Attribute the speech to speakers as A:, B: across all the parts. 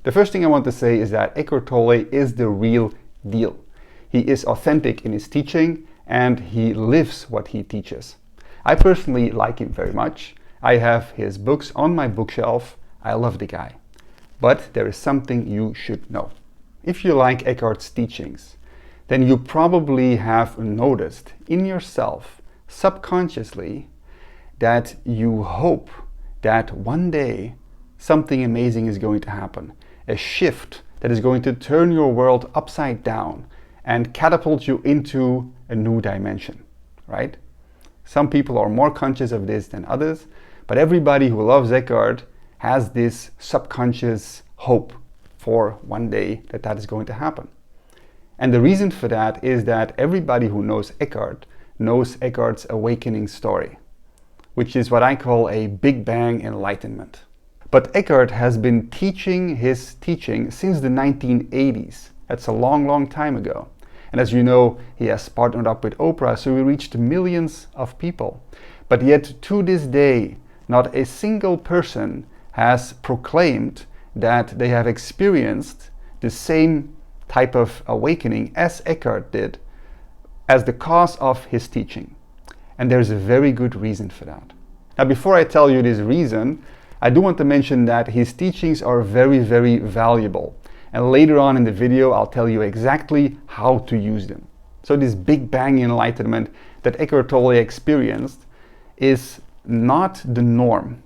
A: The first thing I want to say is that Eckhart Tolle is the real deal. He is authentic in his teaching and he lives what he teaches. I personally like him very much. I have his books on my bookshelf. I love the guy. But there is something you should know. If you like Eckhart's teachings, then you probably have noticed in yourself, subconsciously, that you hope that one day something amazing is going to happen. A shift that is going to turn your world upside down and catapult you into a new dimension, right? Some people are more conscious of this than others, but everybody who loves Eckhart has this subconscious hope for one day that that is going to happen. And the reason for that is that everybody who knows Eckhart's awakening story, which is what I call a Big Bang Enlightenment. But Eckhart has been teaching his teaching since the 1980s. That's a long, long time ago. And as you know, he has partnered up with Oprah, so he reached millions of people. But yet, to this day, not a single person has proclaimed that they have experienced the same type of awakening as Eckhart did as the cause of his teaching. And there's a very good reason for that. Now, before I tell you this reason, I do want to mention that his teachings are very, very valuable. And later on in the video, I'll tell you exactly how to use them. So this Big Bang Enlightenment that Eckhart Tolle experienced is not the norm.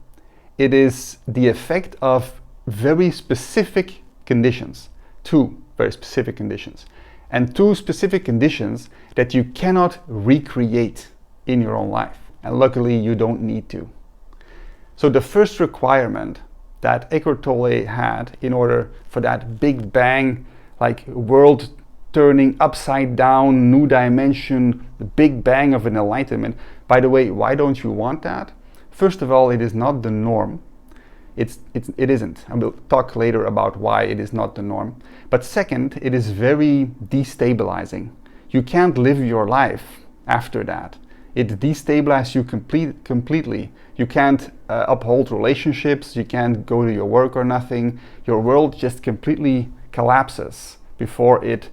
A: It is the effect of very specific conditions, two very specific conditions, and two specific conditions that you cannot recreate in your own life. And luckily, you don't need to. So the first requirement that Eckhart Tolle had in order for that Big Bang, like world turning upside down, new dimension, the Big Bang of an enlightenment. By the way, why don't you want that? First of all, it is not the norm. It isn't. I will talk later about why it is not the norm. But second, it is very destabilizing. You can't live your life after that. It destabilizes you completely. You can't uphold relationships, you can't go to your work or nothing. Your world just completely collapses before it,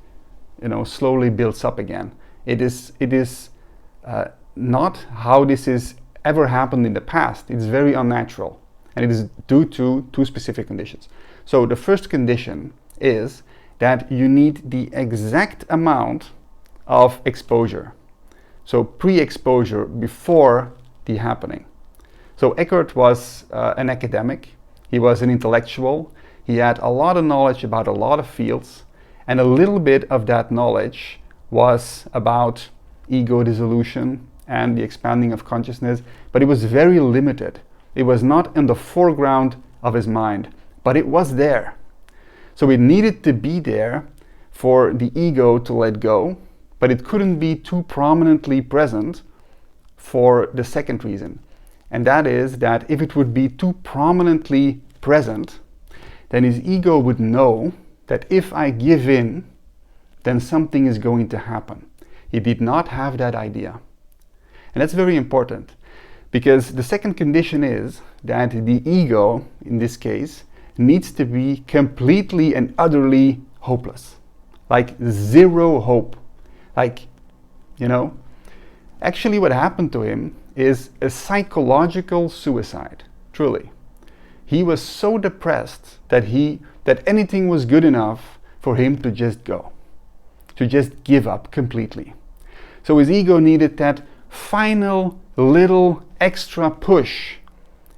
A: slowly builds up again. It is not how this has ever happened in the past. It's very unnatural. And it is due to two specific conditions. So the first condition is that you need the exact amount of exposure. So pre-exposure, before the happening. So Eckhart was an academic, he was an intellectual, he had a lot of knowledge about a lot of fields, and a little bit of that knowledge was about ego dissolution and the expanding of consciousness, but it was very limited. It was not in the foreground of his mind, but it was there. So it needed to be there for the ego to let go, but it couldn't be too prominently present for the second reason. And that is that if it would be too prominently present, then his ego would know that if I give in, then something is going to happen. He did not have that idea. And that's very important, because the second condition is that the ego, in this case, needs to be completely and utterly hopeless. Like zero hope. Actually what happened to him is a psychological suicide, truly. He was so depressed that anything was good enough for him to just go, to just give up completely. So his ego needed that final little extra push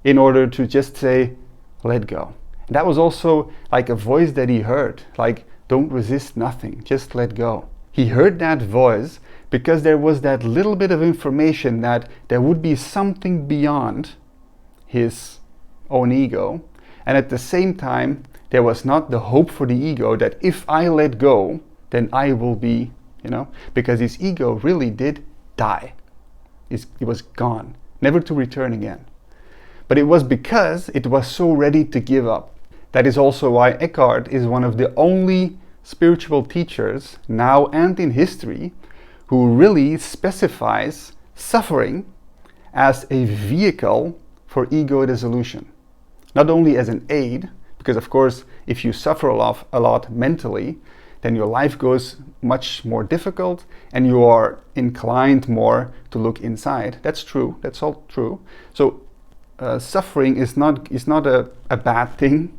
A: in order to just say, let go. And that was also like a voice that he heard, like, don't resist nothing, just let go. He heard that voice because there was that little bit of information that there would be something beyond his own ego. And at the same time, there was not the hope for the ego that if I let go, then I will be, because his ego really did die. It was gone, never to return again. But it was because it was so ready to give up. That is also why Eckhart is one of the only spiritual teachers now and in history who really specifies suffering as a vehicle for ego dissolution. Not only as an aid Because of course, if you suffer a lot mentally, then your life goes much more difficult and you are inclined more to look inside. That's true, that's all true. So suffering is not a bad thing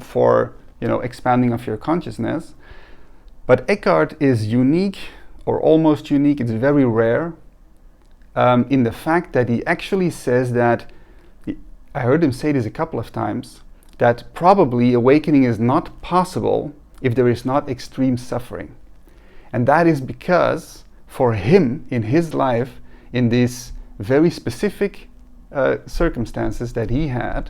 A: for expanding of your consciousness. But Eckhart is unique, or almost unique, it's very rare, in the fact that he actually says that, I heard him say this a couple of times, that probably awakening is not possible if there is not extreme suffering. And that is because for him, in his life, in these very specific circumstances that he had,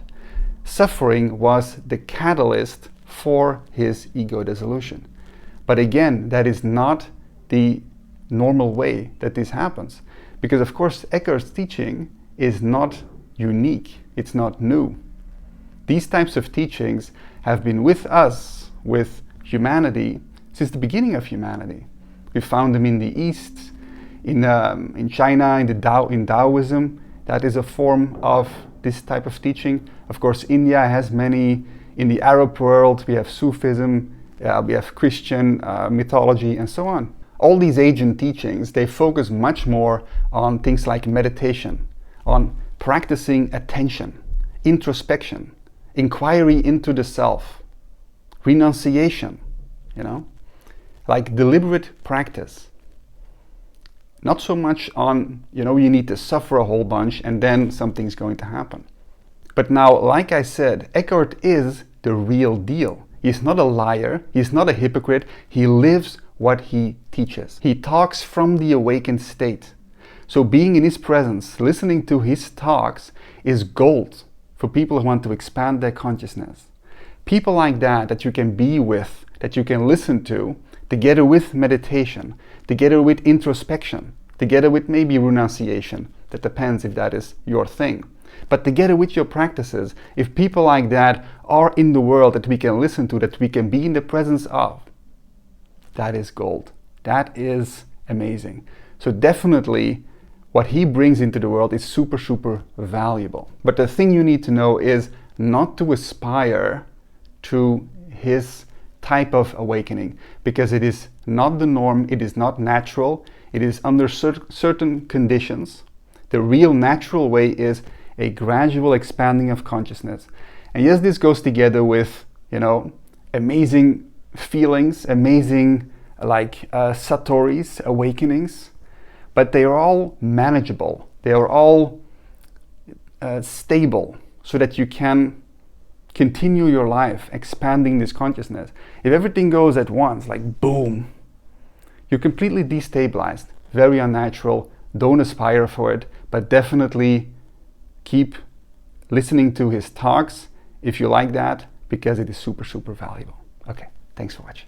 A: suffering was the catalyst for his ego dissolution. But again, that is not the normal way that this happens. Because of course, Eckhart's teaching is not unique, it's not new. These types of teachings have been with us, with humanity, since the beginning of humanity. We found them in the East, in China, in Taoism. That is a form of this type of teaching. Of course, India has many. In the Arab world, we have Sufism, we have Christian mythology, and so on. All these ancient teachings, they focus much more on things like meditation, on practicing attention, introspection, inquiry into the self, renunciation, like deliberate practice. Not so much on, you need to suffer a whole bunch and then something's going to happen. But now, like I said, Eckhart is the real deal. He's not a liar, he's not a hypocrite, he lives what he teaches. He talks from the awakened state. So being in his presence, listening to his talks is gold for people who want to expand their consciousness. People like that you can be with, that you can listen to, together with meditation, together with introspection, together with maybe renunciation. That depends if that is your thing. But together with your practices, if people like that are in the world that we can listen to, that we can be in the presence of, that is gold. That is amazing. So definitely what he brings into the world is super, super valuable. But the thing you need to know is not to aspire to his type of awakening, because it is not the norm, it is not natural, it is under certain conditions. The real natural way is a gradual expanding of consciousness. And yes, this goes together with, amazing feelings, amazing satoris, awakenings, but they are all manageable. They are all stable, so that you can continue your life expanding this consciousness. If everything goes at once, like boom, you're completely destabilized, very unnatural. Don't aspire for it, but definitely keep listening to his talks if you like that, because it is super, super valuable. Okay, thanks for watching.